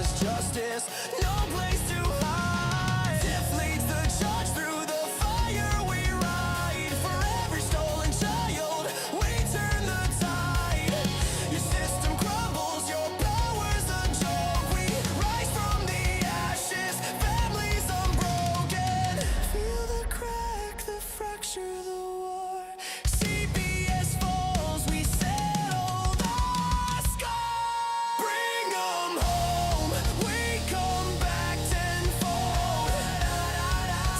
there's justice, no place to hide. Tiff leads the charge through the fire we ride. For every stolen child, we turn the tide. Your system crumbles, your power's a joke. We rise from the ashes, families unbroken. Feel the crack, the fracture, the war. CPS falls, we settle the score. Bring 'em home, we come back tenfold.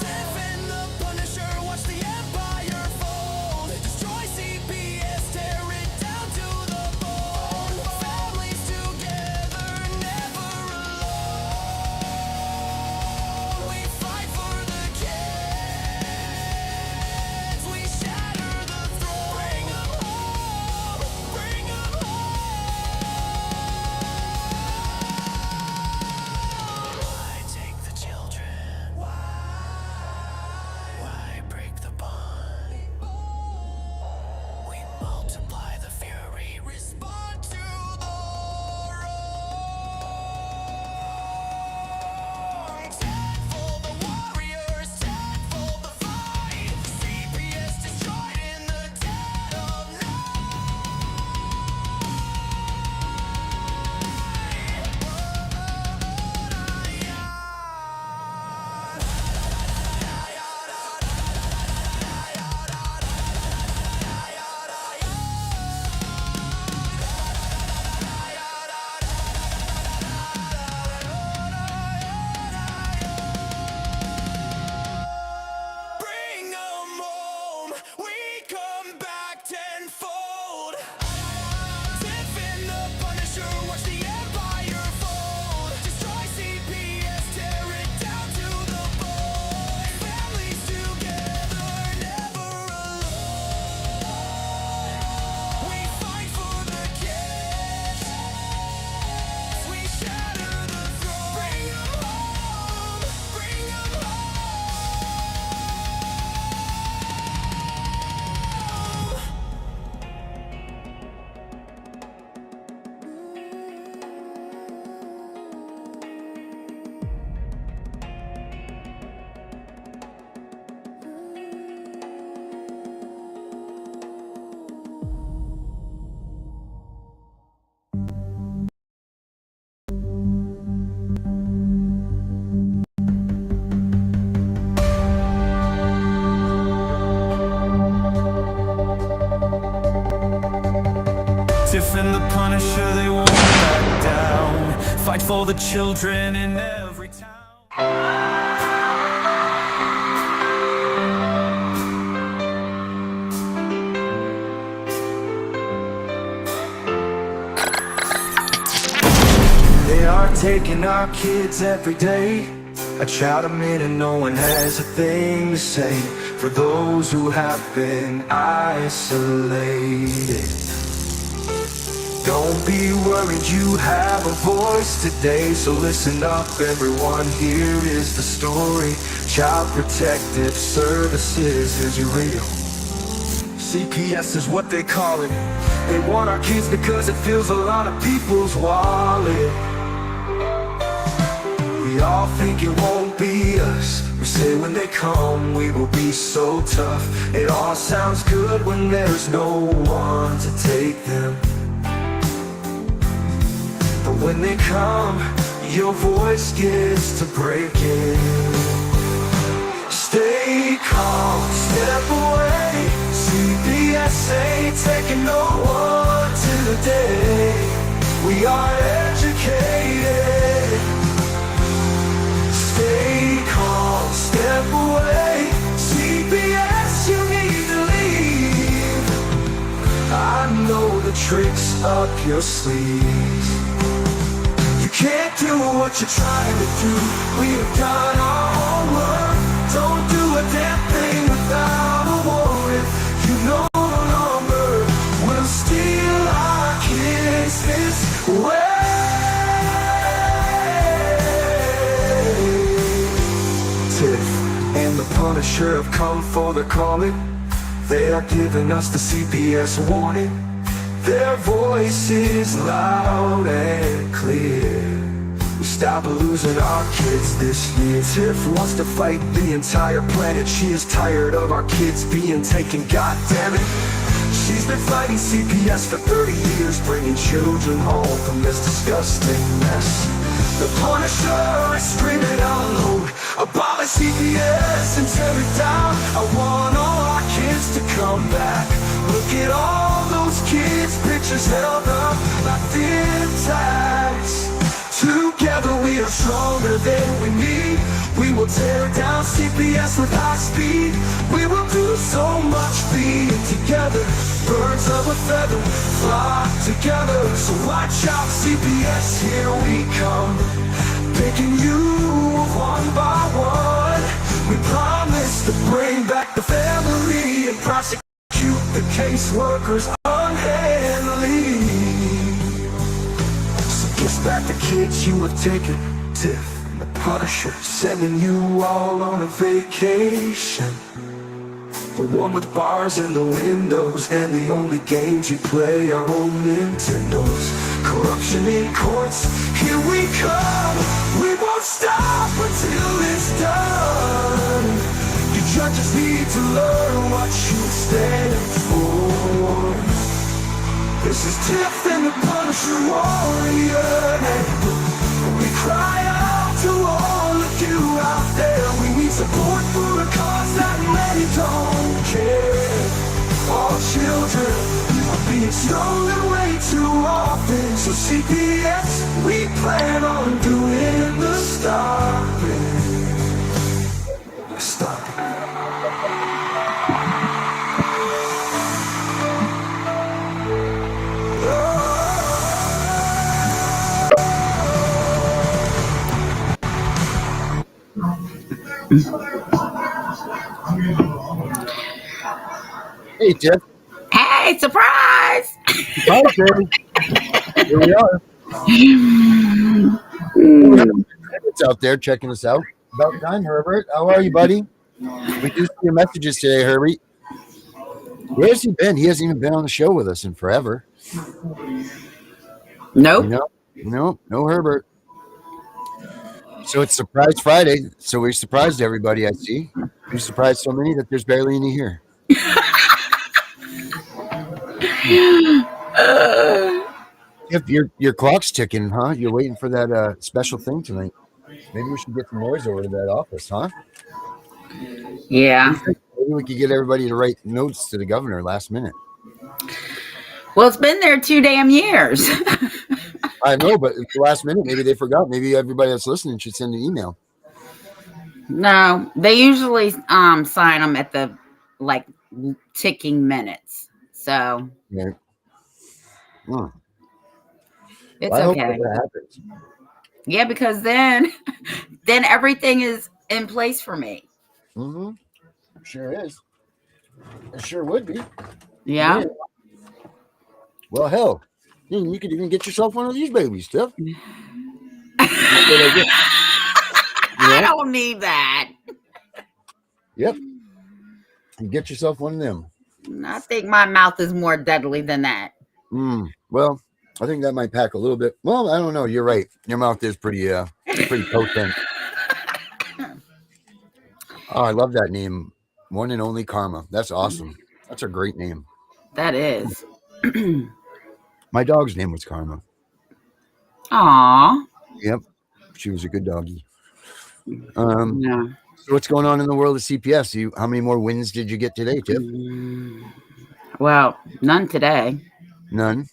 Tiff and the Punisher, watch the empire fold. Destroy CPS, tear it down to the bone. Families together, never alone. We fight for the kids, we shatter the throne. Bring 'em home, bring 'em home. Why take the children? Why break the bond? We multiply the fury, respond to the wrong. Tenfold the warriors, tenfold the fight. CPS destroyed in the dead of Bring 'em home, we come back tenfold. Tiff and the Punisher, watch the empire fold. Destroy CPS, tear it down to the bone. Families together, never alone. We fight for the kids, we shatter the throne. Bring 'em home, bring 'em home. Tiff and the Punisher, they won't back down. Fight for the children in every town. They are taking our kids every day. I try to meet and no one has a thing to say for those who have been isolated. Don't be worried, you have a voice today. So listen up everyone, here is the story. Child Protective Services is real. CPS is what they call it. They want our kids because it fills a lot of people's wallet. We all think it won't be us. We say when they come we will be so tough. It all sounds good when there's no one to take them. But when they come, your voice gets to breaking. Stay calm, step away. CPS ain't taking no one today. We are educated. Stay calm, step away. CPS, you need to leave. I know the tricks up your sleeve. You can't do what you're trying to do. We have done our homework. Don't do a damn thing without a warrant. You no longer will steal our kids this way. Tiff and the Punisher have come for the calling. They are giving us the CPS warning. Their voice is loud and clear. We stop losing our kids this year. Tiff wants to fight the entire planet. She is tired of our kids being taken, god damn it. She's been fighting CPS for 30 years, bringing children home from this disgusting mess. The Punisher is screaming out loud, abolish CPS and tear it down. I want all our kids to come back. Look at all those kids, pictures held up like thin tags. Together we are stronger than we need. We will tear down CPS with high speed. We will do so much being together. Birds of a feather flock together. So watch out CPS, here we come. Picking you one by one. We promise to bring back the family and prosecute the caseworkers unhandily. So kiss back the kids you have taken. Tiff and the Punisher sending you all on a vacation. The one with bars in the windows, and the only games you play are on Nintendos. Corruption in courts, here we come. We won't stop until it's done. You judges need to learn what you stand for. This is Tiff and the Punisher warrior. We cry out to all of you out there. We need support for a cause that many don't care. All children are being stolen way too often. So CPS, we plan on doing the stopping. Stop. Hey, Tiff. Hey, surprise! Hi, Tim. Here we are. It's out there checking us out. About time, Herbert. How are you, buddy? We do see your messages today, Herbie. Where's he been? He hasn't even been on the show with us in forever. Nope. No Herbert. So it's Surprise Friday. So we surprised everybody, I see. We surprised so many that there's barely any here. If your clock's ticking, huh? You're waiting for that special thing tonight. Maybe we should get some noise over to that office, huh? Yeah. Maybe we could get everybody to write notes to the governor last minute. Well, it's been there 2 damn years. I know, but at the last minute, maybe they forgot. Maybe everybody that's listening should send an email. No, they usually sign them at the ticking minutes. So Yeah. it's Well, I hope okay. that happens. Yeah, because then everything is in place for me. Mm-hmm. Sure is. It sure would be. Yeah. Well, hell, you could even get yourself one of these babies, Tiff. I don't need that. Yep. You get yourself one of them. I think my mouth is more deadly than that. Well, I think that might pack a little bit. Well, I don't know. You're right. Your mouth is pretty potent. Oh, I love that name. One and Only Karma. That's awesome. That's a great name. That is. My dog's name was Karma. Aw. Yep. She was a good doggy. Yeah. So what's going on in the world of CPS? How many more wins did you get today, Tiff? Well, none today. None.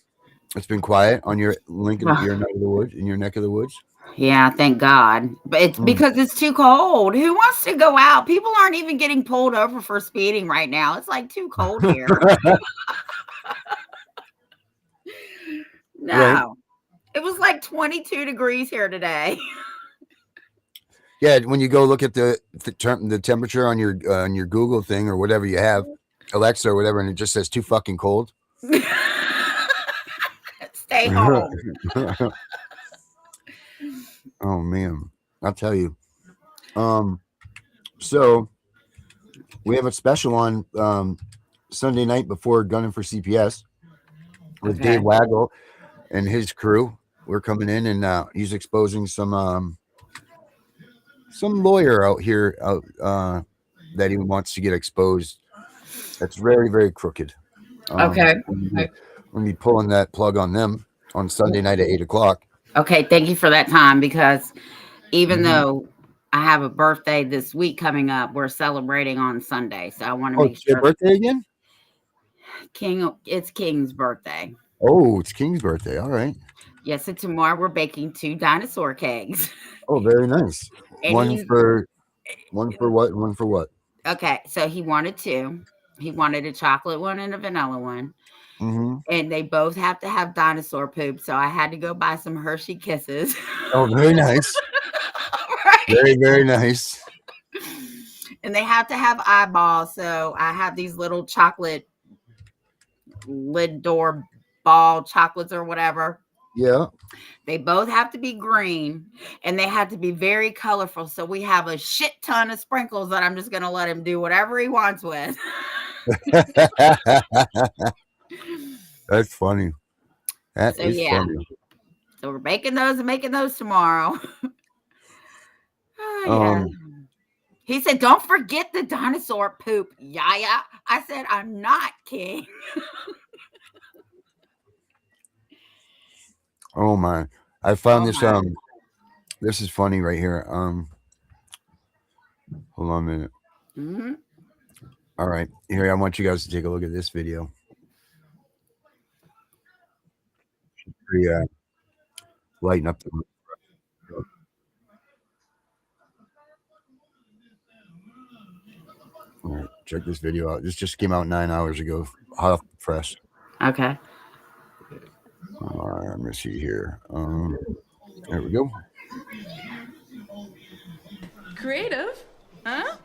It's been quiet on your your neck of the woods. In your neck of the woods. Yeah, thank God. But it's because it's too cold. Who wants to go out? People aren't even getting pulled over for speeding right now. It's like too cold here. No. Right. It was like 22 degrees here today. Yeah, when you go look at the temperature on your Google thing or whatever you have, Alexa or whatever, and it just says too fucking cold. Stay home. Oh man, I'll tell you. So we have a special on Sunday night before Gunning for CPS with Dave Waggle and his crew. we're coming in, and he's exposing some lawyer out here that he wants to get exposed. That's very, very crooked. Okay. We're gonna be pulling that plug on them on Sunday night at 8:00. Okay, thank you for that time, because even Mhm. though I have a birthday this week coming up, we're celebrating on Sunday. So I want to Oh, make it's your sure birthday again? it's King's birthday. Oh, it's King's birthday. All right. Yes, and tomorrow we're baking 2 dinosaur cakes. Oh, very nice. And One he's for what? And one for what? okay, so he wanted 2. He wanted a chocolate one and a vanilla one. Mm-hmm. And they both have to have dinosaur poop. So I had to go buy some Hershey Kisses. Oh, very nice. Right. Very, very nice. And they have to have eyeballs. So I have these little chocolate lid door ball chocolates or whatever. Yeah. They both have to be green, and they have to be very colorful. So we have a shit ton of sprinkles that I'm just going to let him do whatever he wants with. That's funny. That So, is yeah. funny. So we're making those and making those tomorrow. Oh, yeah. He said, "Don't forget the dinosaur poop, Yaya." I said, "I'm not, King." Oh my! I found Oh, this. my. This is funny right here. Hold on a minute. Mm-hmm. All right, here I want you guys to take a look at this video. Pretty, lighten up the. All right, check this video out. This just came out 9 hours ago. Hot off the press. Okay. All right, let me see here. There we go. Creative? Huh?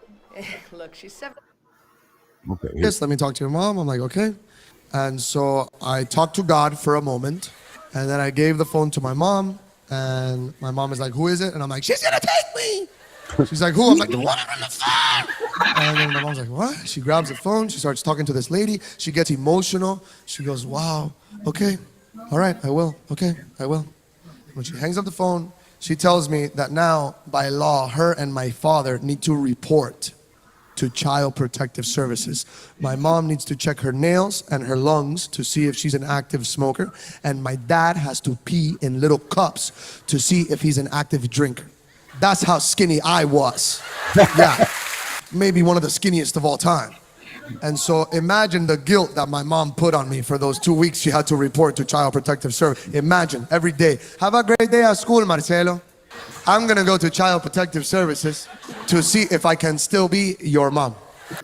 Look, she's 7. Okay. Yes, let me talk to your mom. I'm like, okay. And so I talked to God for a moment, and then I gave the phone to my mom, and my mom is like, who is it? And I'm like, she's gonna take me. She's like, who? I'm like, the one on the phone. And then my mom's like, what? She grabs the phone, she starts talking to this lady, she gets emotional. She goes, wow, okay, all right, I will, okay, I will. When she hangs up the phone, she tells me that now, by law, her and my father need to report to Child Protective Services. My mom needs to check her nails and her lungs to see if she's an active smoker, and my dad has to pee in little cups to see if he's an active drinker. That's how skinny I was. Yeah, maybe one of the skinniest of all time. And so imagine the guilt that my mom put on me for those 2 weeks she had to report to Child Protective Service. Imagine, every day, have a great day at school, Marcelo. I'm gonna go to Child Protective Services to see if I can still be your mom.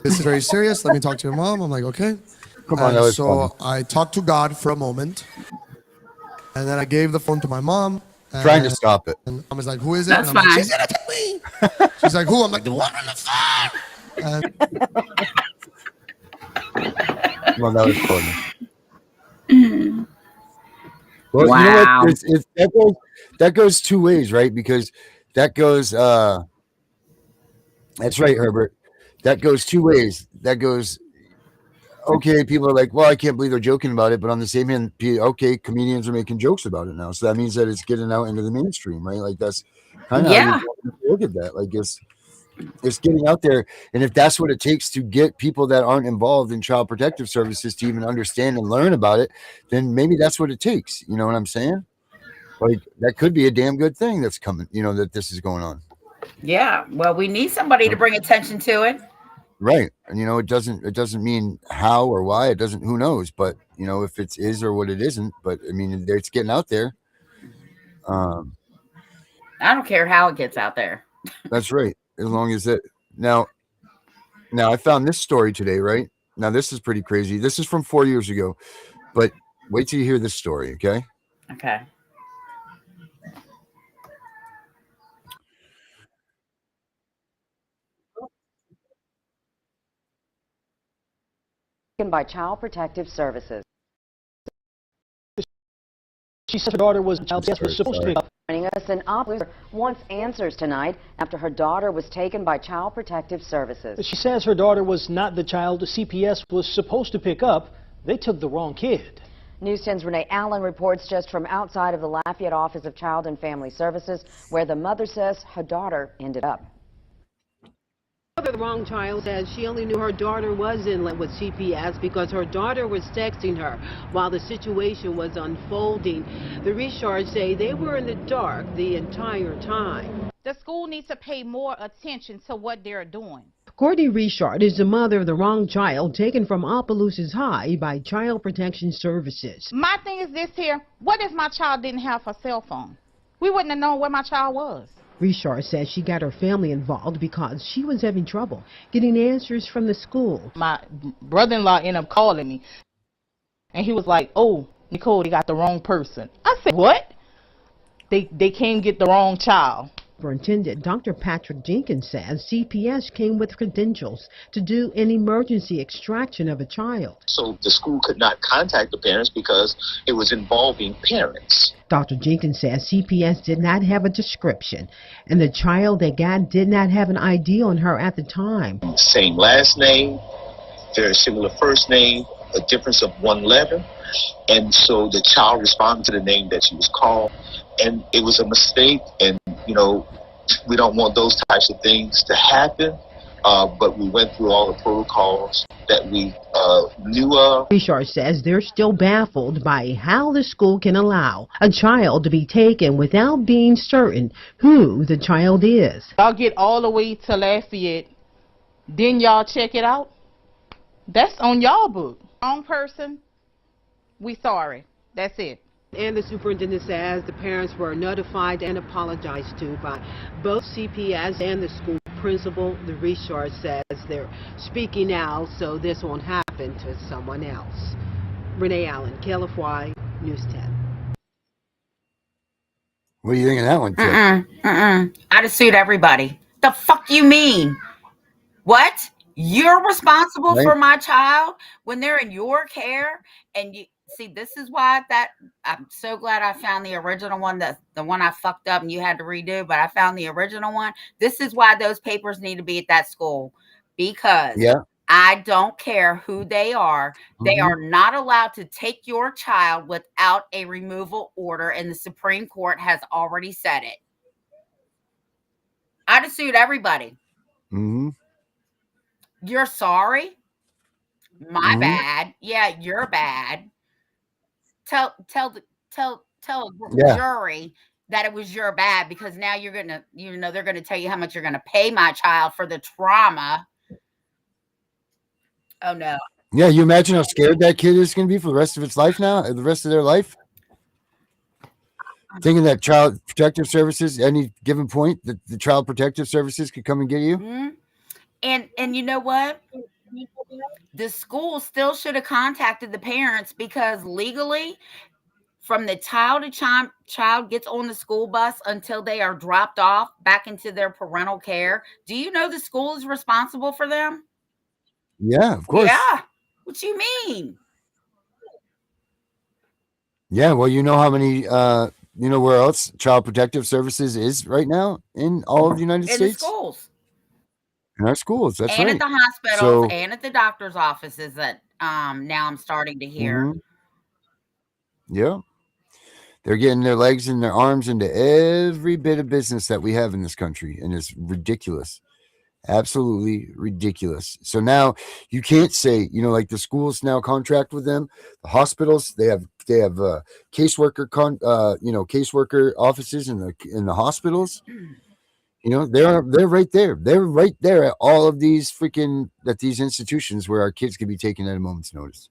This is very serious, let me talk to your mom. I'm like, okay. Come on, that And was so funny. I talked to God for a moment, and then I gave the phone to my mom. Trying to stop it. And I was like, who is it? That's and I'm like, fine. she's gonna take me. She's like, who? I'm like, the one on the phone. And Well, that was funny. Well, Wow. you know what? That goes 2 ways, right? Because that goes. That's right, Herbert. That goes 2 ways. That goes. Okay, people are like, well, I can't believe they're joking about it, but on the same hand, okay, comedians are making jokes about it now, so that means that it's getting out into the mainstream, right? Like that's kind of Yeah. how you look at that. Like it's getting out there, and if that's what it takes to get people that aren't involved in Child Protective Services to even understand and learn about it, then maybe that's what it takes. You know what I'm saying? Like that could be a damn good thing that's coming. You know that this is going on. Yeah. Well, we need somebody to bring attention to it. Right. And you know, it doesn't mean how or why, it doesn't, who knows, but you know, if it is or what it isn't, but I mean, it's getting out there. I don't care how it gets out there. That's right. As long as it now I found this story today, right? Now this is pretty crazy. This is from 4 years ago, but wait till you hear this story. Okay. Okay. By Child Protective Services. She said her daughter was supposed to be up. Joining us, an officer wants answers tonight after her daughter was taken by Child Protective Services. She says her daughter was not the child the CPS was supposed to pick up. They took the wrong kid. News 10's Renee Allen reports just from outside of the Lafayette Office of Child and Family Services, where the mother says her daughter ended up. The wrong child says she only knew her daughter was in with CPS because her daughter was texting her while the situation was unfolding. The Richards say they were in the dark the entire time. The school needs to pay more attention to what they're doing. Courtney Richard is the mother of the wrong child taken from Opelousas High by Child Protection Services. My thing is this here, what if my child didn't have a cell phone? We wouldn't have known where my child was. Richard says she got her family involved because she was having trouble getting answers from the school. My brother-in-law ended up calling me, and he was like, "Oh, Nicole, they got the wrong person." I said, "What?" They came get the wrong child. Superintendent Dr. Patrick Jenkins says CPS came with credentials to do an emergency extraction of a child. So the school could not contact the parents because it was involving parents. Dr. Jenkins says CPS did not have a description, and the child they got did not have an ID on her at the time. Same last name, very similar first name, a difference of one letter. And so the child responded to the name that she was called, and it was a mistake. And, you know, we don't want those types of things to happen, but we went through all the protocols that we knew of. Richard says they're still baffled by how the school can allow a child to be taken without being certain who the child is. Y'all get all the way to Lafayette, then y'all check it out? That's on y'all book. Wrong person, we sorry. That's it. And the superintendent says the parents were notified and apologized to by both CPS and the school principal. The Richard says they're speaking out so this won't happen to someone else. Renee Allen, KLFY, News 10. What do you think of that one, Tiff? I'd have sued everybody. The fuck you mean? What? You're responsible for my child when they're in your care, and you see, this is why I'm so glad I found the original one, the one I fucked up and you had to redo, but I found the original one. This is why those papers need to be at that school, because I don't care who they are. They are not allowed to take your child without a removal order, and the Supreme Court has already said it. I'd have sued everybody. You're sorry? My bad. Yeah, you're bad. Tell a jury that it was your bad, because now you're gonna, they're gonna tell you how much you're gonna pay my child for the trauma. Oh no. Yeah, you imagine how scared that kid is going to be for the rest of its life now, the rest of their life? Thinking that Child Protective Services, any given point, that the Child Protective Services could come and get you? And you know what? The school still should have contacted the parents, because legally, from the child gets on the school bus until they are dropped off back into their parental care, do you know the school is responsible for them? Yeah, of course. Yeah. What you mean? Yeah, well, you know how many, you know where else Child Protective Services is right now in all of the United States? In the schools. In our schools, that's right. And at the hospitals, and at the doctor's offices that now I'm starting to hear. Yeah. They're getting their legs and their arms into every bit of business that we have in this country, and it's ridiculous. Absolutely ridiculous. So now you can't say, like the schools now contract with them, the hospitals, they have caseworker caseworker offices in the hospitals. They're right there. They're right there at all of these these institutions where our kids can be taken at a moment's notice.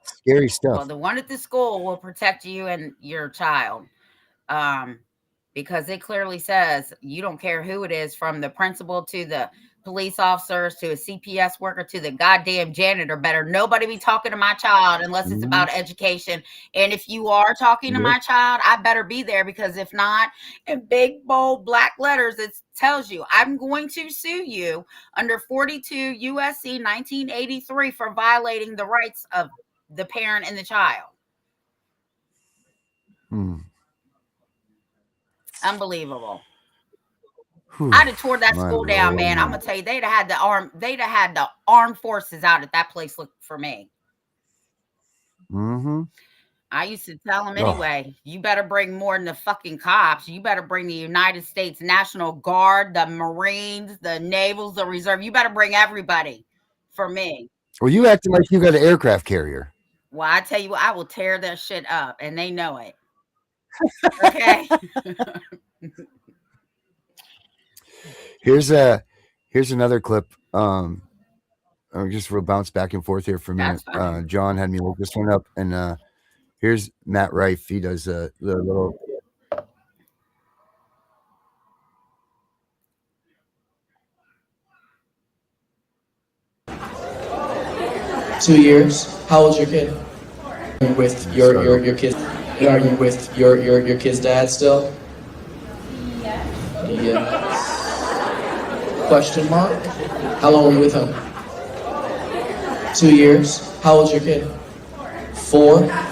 Scary stuff. Well, the one at the school will protect you and your child, because it clearly says you don't care who it is, from the principal to the police officers to a CPS worker to the goddamn janitor. Better nobody be talking to my child unless it's about education. And if you are talking to my child, I better be there, because if not, in big bold black letters, it tells you I'm going to sue you under 42 USC 1983 for violating the rights of the parent and the child. Unbelievable. I'd have tore that My school down, Lord, man. I'm man. gonna tell you, they'd have had the armed forces out at that place looking for me. Mm-hmm. I used to tell them Oh, anyway, you better bring more than the fucking cops. You better bring the United States National Guard, the Marines, the Navals, the Reserve. You better bring everybody for me. well, you acting like you got an aircraft carrier. Well, I tell you what, I will tear that shit up, and they know it. Okay. Here's another clip. Just we'll bounce back and forth here for a minute. That's fine. John had me look this one up, and here's Matt Rife. He does the little. 2 years. How old's your kid? Are you with your kid? Are you with your kid's dad still? Yes. Question mark? How long were you with him? 2 years. How old's your kid? 4.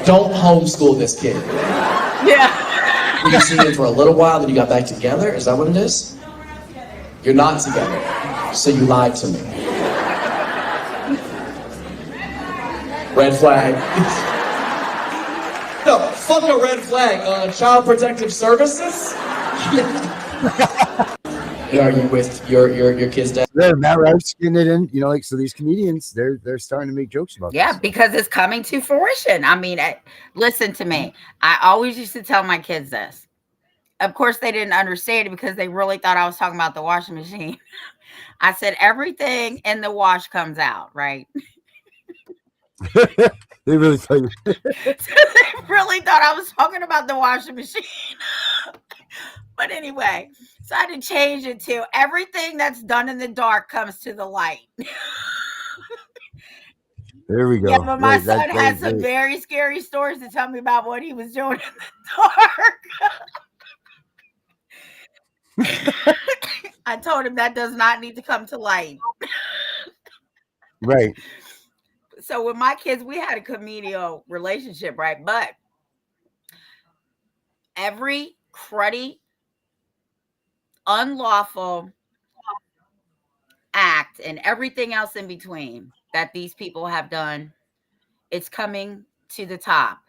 Don't homeschool this kid. Yeah. You see him for a little while, then you got back together? Is that what it is? You're not together. So you lied to me. Red flag. No, fuck a red flag. Child Protective Services? Are you with your kid's dad? There, Matt Rife's getting it in. Like so. These comedians, they're starting to make jokes about. Yeah, this. because it's coming to fruition. I mean, listen to me. I always used to tell my kids this. Of course, they didn't understand it because they really thought I was talking about the washing machine. I said everything in the wash comes out, right? They really thought you. So they really thought I was talking about the washing machine. But anyway, so I had to change it to everything that's done in the dark comes to the light. There we go. Yeah, but my Right, son had some very scary stories to tell me about what he was doing in the dark. I told him that does not need to come to light. Right. So with my kids, we had a comedial relationship, right? But every cruddy, unlawful act and everything else in between that these people have done, it's coming to the top.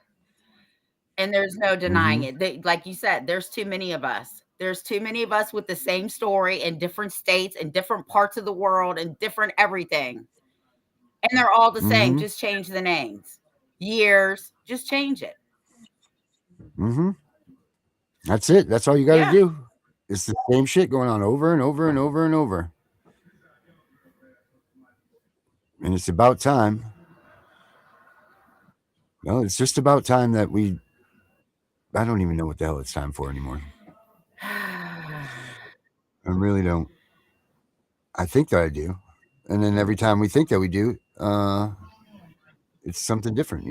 And there's no denying it. Like you said, there's too many of us. There's too many of us with the same story in different states and different parts of the world and different everything. And they're all the same. Just change the names. Years, just change it. That's it. That's all you got to do. It's the same shit going on over and over and over and over. And it's about time. No, it's just about time that I don't even know what the hell it's time for anymore. I really don't. I think that I do. And then every time we think that we do, it's something different,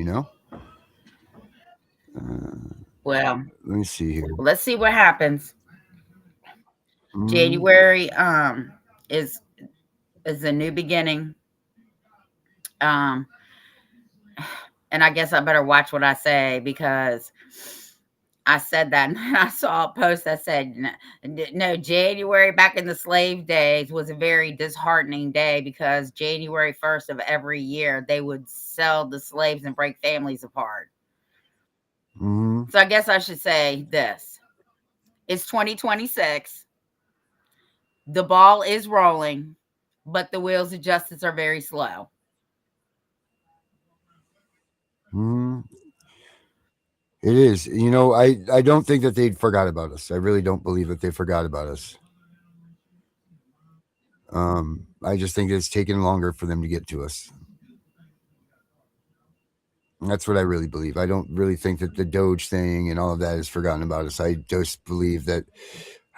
Well, let me see here. Let's see what happens. January is a new beginning. And I guess I better watch what I say because I said that and I saw a post that said, no, January back in the slave days was a very disheartening day because January 1st of every year, they would sell the slaves and break families apart. So I guess I should say this. It's 2026. The ball is rolling, but the wheels of justice are very slow. It is. I don't think that they forgot about us. I really don't believe that they forgot about us. I just think it's taken longer for them to get to us. That's what I really believe. I don't really think that the Doge thing and all of that is forgotten about us. I just believe that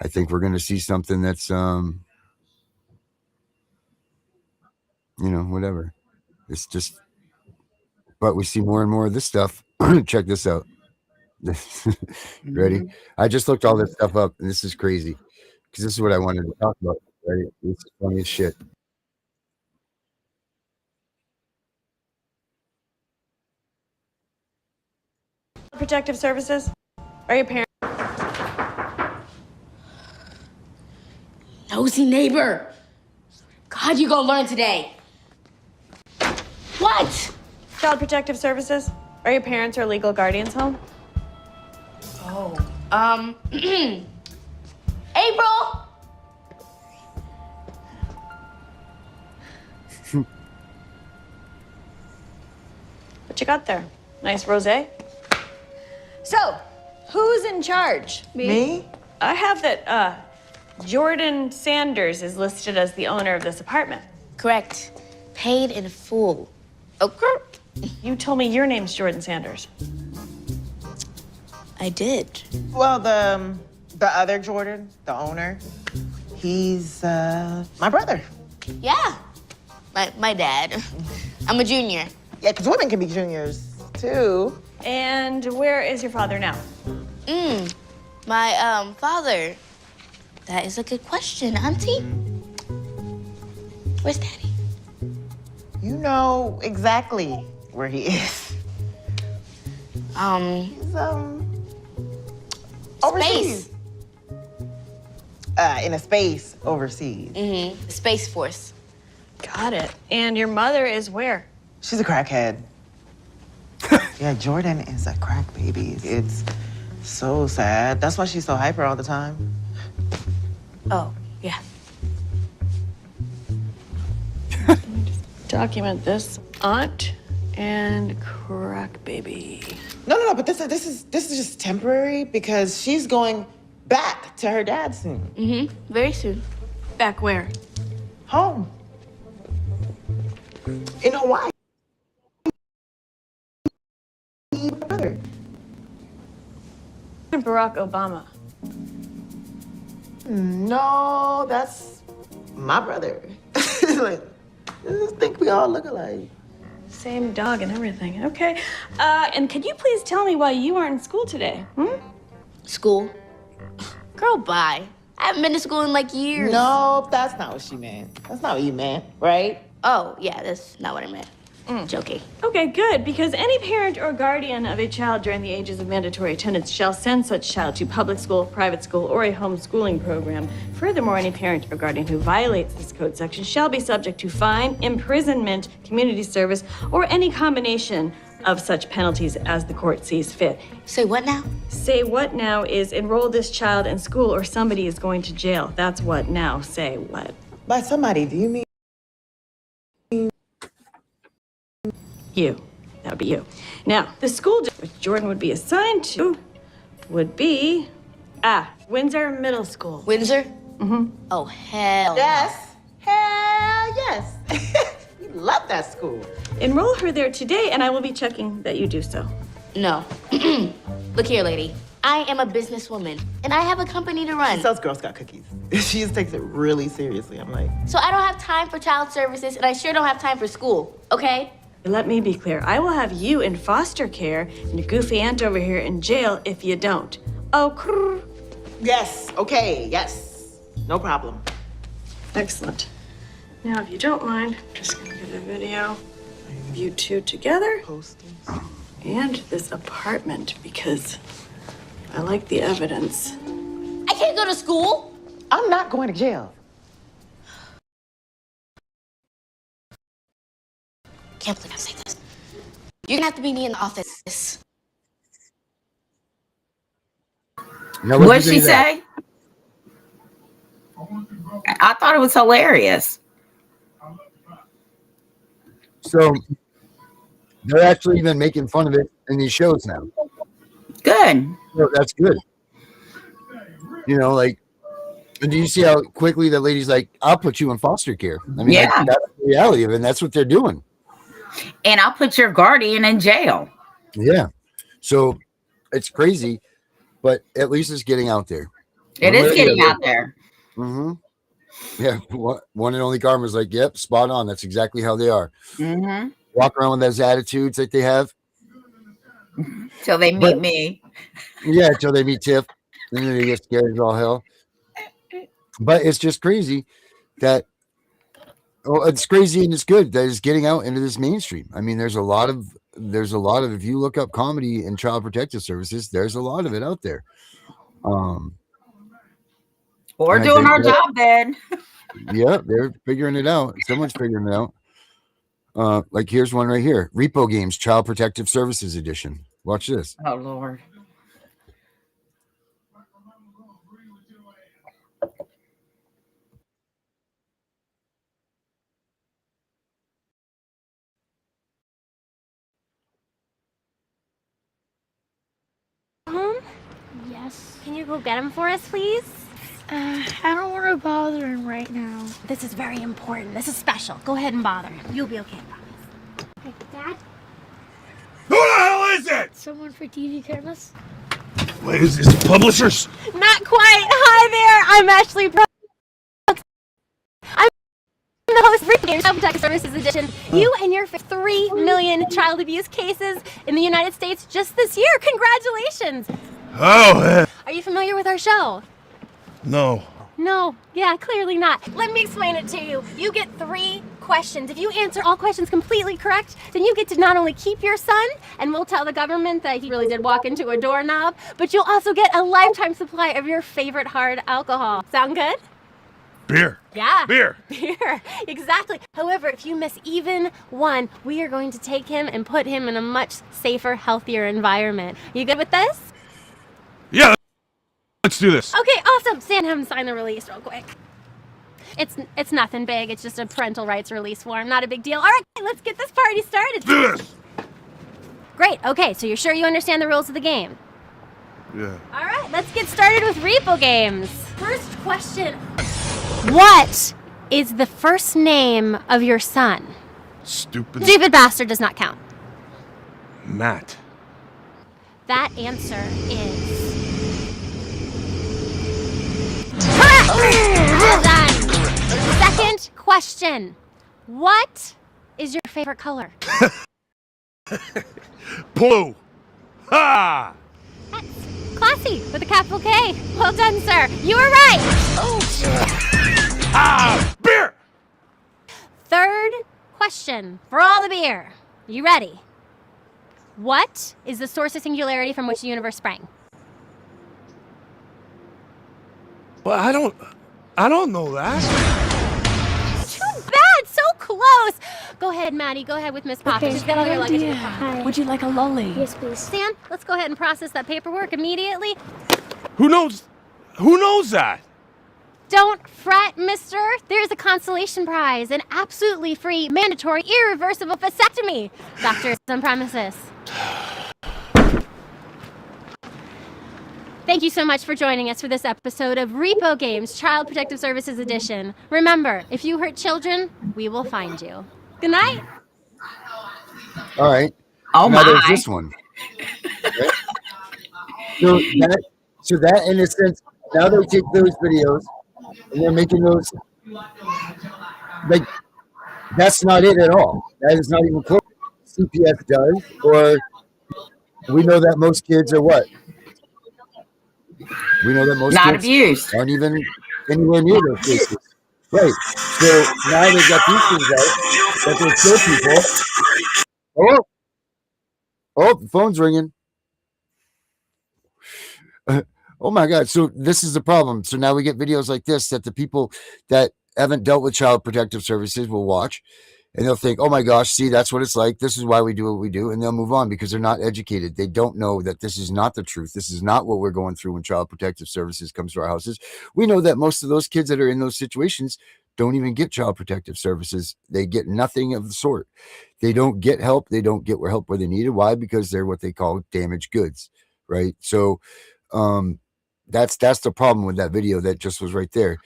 I think we're going to see something that's, whatever. It's just, but we see more and more of this stuff. Check this out. Ready? Mhm. I just looked all this stuff up, and this is crazy because this is what I wanted to talk about. Right? This is funny as shit. Protective Services? Are your parents? Nosy neighbor. God, you gonna learn today. What? Child Protective Services? Are your parents or legal guardians home? Oh, April. What you got there? Nice rosé? So, who's in charge? Me? I have that, Jordan Sanders is listed as the owner of this apartment. Correct. Paid in full. Okay. You told me your name's Jordan Sanders. I did. Well, the other Jordan, the owner, he's my brother. Yeah. My dad. I'm a junior. Yeah, because women can be juniors too. And where is your father now? My father. That is a good question, Auntie. Where's Daddy? You know exactly where he is. He's overseas. Space. In a space overseas. Mm-hmm. Space Force. Got it. And your mother is where? She's a crackhead. Yeah, Jordan is a crack baby. It's so sad. That's why she's so hyper all the time. Oh, yeah. Document this. Aunt and crack baby. No, but this is just temporary because she's going back to her dad soon. Mm-hmm. Very soon. Back where? Home. In Hawaii. Brother. Barack Obama. No, that's my brother. Like, I just think we all look alike. Same dog and everything. Okay. And could you please tell me why you aren't in school today? School? Girl, bye. I haven't been to school in like years. No, that's not what she meant. That's not what you meant, right? Oh, yeah, that's not what I meant. Joking. Okay, good, because any parent or guardian of a child during the ages of mandatory attendance shall send such child to public school, private school, or a homeschooling program. Furthermore, any parent or guardian who violates this code section shall be subject to fine, imprisonment, community service, or any combination of such penalties as the court sees fit. Say what now? Say what now is enroll this child in school or somebody is going to jail. That's what now. Say what. By somebody, do you mean? You. That would be you. Now, the school which Jordan would be assigned to would be, Windsor Middle School. Windsor? Mm-hmm. Oh, hell. Yes. Hell yes. You love that school. Enroll her there today, and I will be checking that you do so. No. Look here, lady. I am a businesswoman, and I have a company to run. She sells Girl Scout cookies. She just takes it really seriously. I'm like... So I don't have time for child services, and I sure don't have time for school, okay? Let me be clear. I will have you in foster care and your goofy aunt over here in jail if you don't. Oh, crrr. Yes, okay, yes. No problem. Excellent. Now, if you don't mind, I'm just gonna get a video of you two together. Posters. And this apartment, because I like the evidence. I can't go to school. I'm not going to jail. Can't believe I say this. You're gonna have to meet me in the office. What'd she say? I thought it was hilarious. So they're actually even making fun of it in these shows now. Good. So that's good. You know, like, and do you see how quickly the lady's like, I'll put you in foster care? I mean, Yeah. like, that's the reality of it, and that's what they're doing. And I'll put your guardian in jail. Yeah. So it's crazy, but at least it's getting out there. It is getting out there. Mm-hmm. Yeah. One and only Karma's like, yep, spot on. That's exactly how they are. Mm-hmm. Walk around with those attitudes that they have. Till they meet me. Yeah, until they meet Tiff, and then they get scared as all hell. But it's just crazy that it's crazy and it's good that it's getting out into this mainstream. I mean, there's a lot of if you look up comedy and child protective services, there's a lot of it out there. We're and I doing think our job then. Yeah, they're figuring it out. Someone's figuring it out. Like here's one right here: Repo Games Child Protective Services Edition. Watch this. Oh Lord. Home? Yes. Can you go get him for us, please? I don't want to bother him right now. This is very important. This is special. Go ahead and bother him. You'll be okay, promise. Hey, Dad? Who the hell is it? Someone for TV cameras? Wait, is it publishers? Not quite. Hi there. I'm Ashley Brooks. I'm the host of Repo Games Child Protective Services Edition. You and your 3 million child abuse cases in the United States just this year. Congratulations. Oh, Are you familiar with our show? no. No, yeah, clearly not. Let me explain it to you. You get 3 questions. If you answer all questions completely correct, then you get to not only keep your son, and we'll tell the government that he really did walk into a doorknob, but you'll also get a lifetime supply of your favorite hard alcohol. Sound good? Beer. Yeah. Beer. Beer. Exactly. However, if you miss even one, we are going to take him and put him in a much safer, healthier environment. You good with this? Yeah, let's do this. Okay, awesome. Stan, have him sign the release real quick. It's nothing big. It's just a parental rights release form. Not a big deal. All right, let's get this party started. Do this. Great. Okay, so you're sure you understand the rules of the game? Yeah. All right, let's get started with Repo Games. First question. What is the first name of your son? Stupid. Stupid bastard does not count. Matt. That answer is correct. Well done. Second question. What is your favorite color? Blue. Ha! Classy with a capital K. Well done, sir. You were right. Beer. Third question for all the beer. You ready? What is the source of singularity from which the universe sprang? Well, I don't know that. Too bad. So close. Go ahead, Maddie. Go ahead with Miss Poppins. Okay, She's got all your luggage in the Hi. car. Would you like a lolly? Yes, please. Stan, let's go ahead and process that paperwork immediately. Who knows that? Don't fret, mister. There's a consolation prize, an absolutely free, mandatory, irreversible vasectomy. Doctors on premises. Thank you so much for joining us for this episode of Repo Games Child Protective Services Edition. Remember, if you hurt children, we will find you. Good night. All right. Oh now there's my. this one. Okay. So that in a sense, now they take those videos and they're making those like that's not it at all. That is not even close. CPS does, or we know that most kids are what? We know that most Not kids abused. aren't even anywhere near those cases. Right. So now they've got these things out that they kill people. Oh, the phone's ringing. Oh my God. So this is the problem. So now we get videos like this that the people that haven't dealt with child protective services will watch and they'll think, oh my gosh, see, that's what it's like. This is why we do what we do. And they'll move on because they're not educated. They don't know that this is not the truth. This is not what we're going through when child protective services comes to our houses. We know that most of those kids that are in those situations don't even get child protective services. They get nothing of the sort. They don't get help. They don't get help where they need it. Why? Because they're what they call damaged goods, right? So that's the problem with that video that just was right there.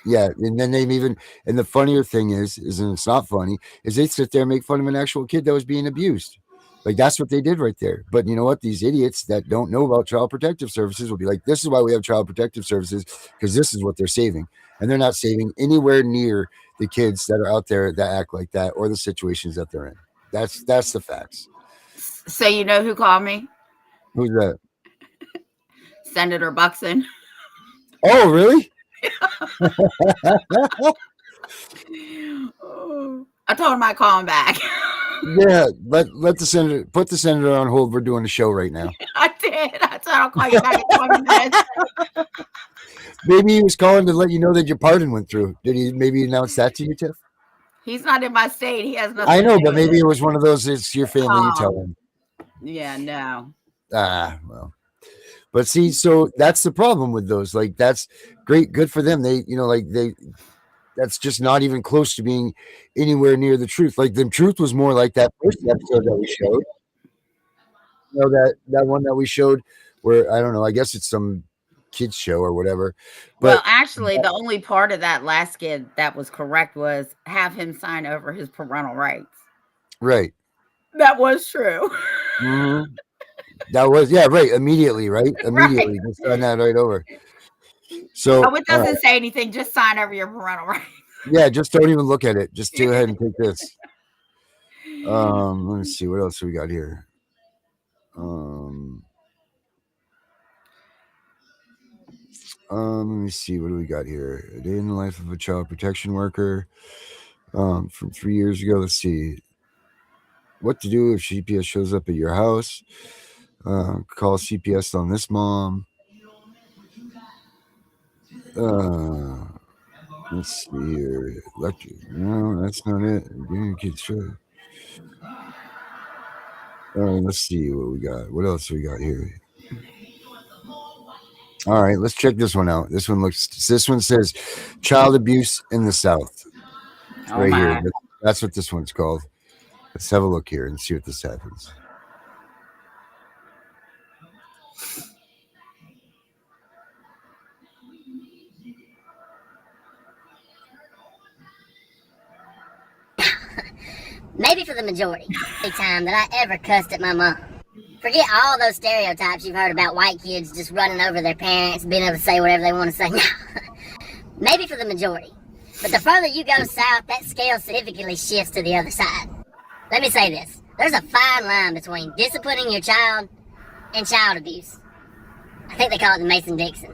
Yeah, and then they even, and the funnier thing is, and it's not funny, is they sit there and make fun of an actual kid that was being abused. Like that's what they did right there. But you know what? These idiots that don't know about child protective services will be like, this is why we have child protective services, because this is what they're saving. And they're not saving anywhere near the kids that are out there that act like that or the situations that they're in. That's the facts. So you know who called me? Who's that? Senator Buxton. Oh, really? I told him I'd call him back. Yeah, let the senator put the senator on hold. We're doing a show right now. I did. I said I'll call you back in 20 minutes. Maybe he was calling to let you know that your pardon went through. Did he maybe announce that to you, Tiff? He's not in my state. He has nothing. I know, to do but with maybe it was one of those. It's your family. You tell Oh. him. Yeah, no. Well. But see, so that's the problem with those. Like, that's great, good for them. They, that's just not even close to being anywhere near the truth. Like, the truth was more like that first episode that we showed. That one that we showed where, I don't know, I guess it's some kids show or whatever. But Well, actually, the only part of that last skit that was correct was have him sign over his parental rights. Right. That was true. Mm-hmm. That was, yeah, right. Immediately, right? Immediately. Just sign that right over. So No, it doesn't say anything. Just sign over your parental rights. Yeah, just don't even look at it. Just go ahead and take this. Let me see what else we got here. Let me see what do we got here. A day in the life of a child protection worker. From 3 years ago. Let's see. What to do if CPS shows up at your house. Call CPS on this mom. Let's see here. No, that's not it. Kids show. Let's see what we got. What else we got here? All right, let's check this one out. This one says child abuse in the South. Right here. That's what this one's called. Let's have a look here and see what this happens. Maybe for the majority time that I ever cussed at my mom. Forget all those stereotypes you've heard about white kids just running over their parents, being able to say whatever they want to say. Maybe for the majority. But the further you go south, that scale significantly shifts to the other side. Let me say this. There's a fine line between disciplining your child and child abuse. I think they call it the Mason-Dixon.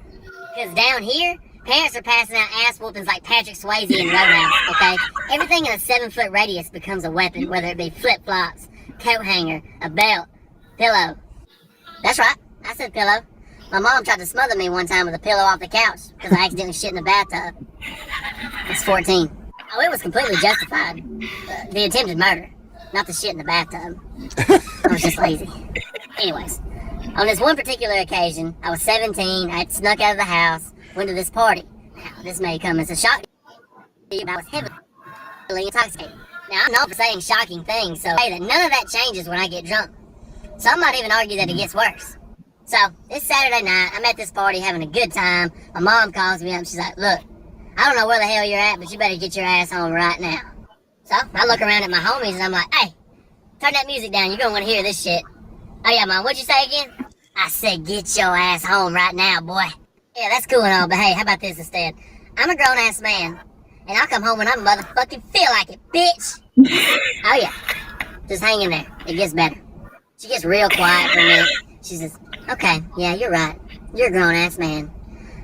Because down here, parents are passing out ass whoopings like Patrick Swayze in Roadhouse, okay? Everything in a 7-foot radius becomes a weapon, whether it be flip-flops, coat hanger, a belt, pillow. That's right, I said pillow. My mom tried to smother me one time with a pillow off the couch because I accidentally shit in the bathtub. I was 14. Oh, it was completely justified. The attempted murder, not the shit in the bathtub. I was just lazy. Anyways, on this one particular occasion, I was 17, I had snuck out of the house, went to this party. Now, this may come as a shock to you, but I was heavily intoxicated. Now, I'm known for saying shocking things, so hey, that none of that changes when I get drunk. Some might even argue that it gets worse. So, this Saturday night, I'm at this party having a good time. My mom calls me up and she's like, look, I don't know where the hell you're at, but you better get your ass home right now. So, I look around at my homies and I'm like, hey, turn that music down, you're gonna wanna hear this shit. Oh yeah, Mom, what'd you say again? I said, get your ass home right now, boy. Yeah, that's cool and all, but hey, how about this instead? I'm a grown-ass man, and I'll come home when I motherfucking feel like it, bitch. Oh yeah, just hang in there, it gets better. She gets real quiet for a minute. She says, okay, yeah, you're right. You're a grown-ass man.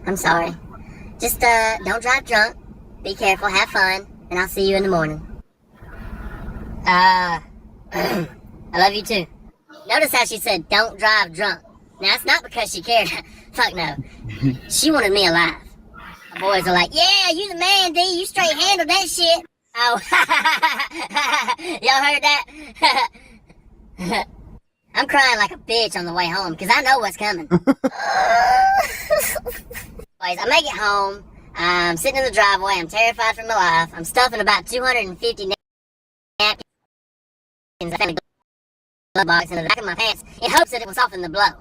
I'm sorry. Just, don't drive drunk. Be careful, have fun, and I'll see you in the morning. I love you too. Notice how she said, don't drive drunk. Now, it's not because she cared. Fuck no. She wanted me alive. My boys are like, yeah, you the man, D. You straight handled that shit. Oh, y'all heard that? I'm crying like a bitch on the way home because I know what's coming. Anyways, I make it home. I'm sitting in the driveway. I'm terrified for my life. I'm stuffing about 250 napkins in a glove box in the back of my pants in hopes that it will soften the blow.